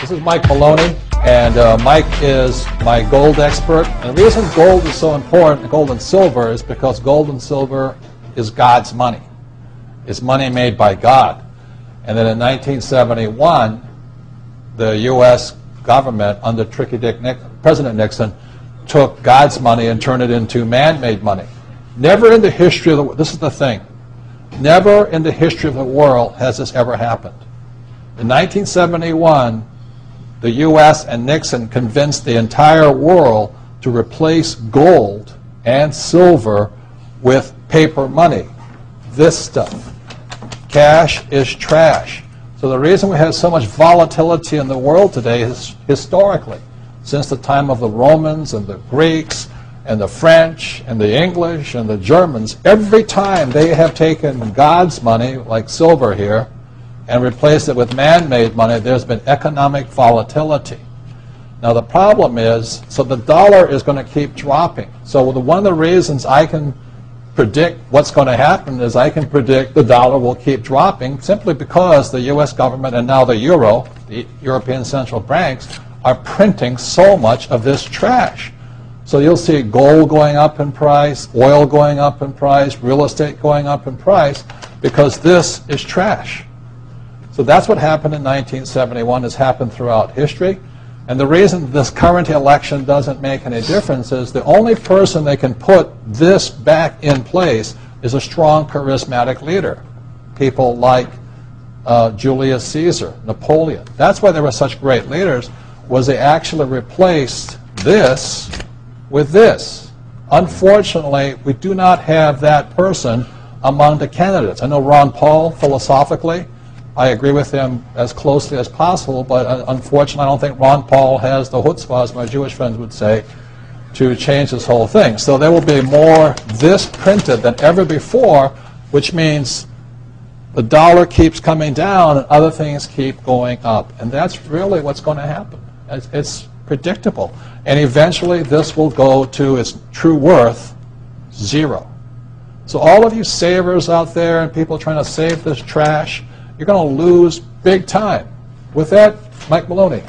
This is Mike Maloney, and Mike is my gold expert. And the reason gold is so important, gold and silver, is because gold and silver is God's money. It's money made by God. And then in 1971, the U.S. government, under President Nixon, took God's money and turned it into man-made money. Never in the history of the world, this is the thing, never in the history of the world has this ever happened. In 1971, the U.S. and Nixon convinced the entire world to replace gold and silver with paper money. This stuff. Cash is trash. So the reason we have so much volatility in the world today is historically, since the time of the Romans and the Greeks and the French and the English and the Germans, every time they have taken God's money, like silver here, and replaced it with man-made money, there's been economic volatility. Now the problem is, so the dollar is going to keep dropping. So one of the reasons I can predict what's going to happen is I can predict the dollar will keep dropping simply because the U.S. government and now the euro, the European central banks, are printing so much of this trash. So you'll see gold going up in price, oil going up in price, real estate going up in price, because this is trash. So that's what happened in 1971, has happened throughout history. And the reason this current election doesn't make any difference is the only person they can put this back in place is a strong, charismatic leader. People like Julius Caesar, Napoleon. That's why they were such great leaders, was they actually replaced this with this. Unfortunately, we do not have that person among the candidates. I know Ron Paul, philosophically, I agree with him as closely as possible, but unfortunately I don't think Ron Paul has the chutzpah, as my Jewish friends would say, to change this whole thing. So there will be more this printed than ever before, which means the dollar keeps coming down and other things keep going up. And that's really what's going to happen. It's predictable. And eventually this will go to its true worth, zero. So all of you savers out there and people trying to save this trash, you're going to lose big time. With that, Mike Maloney.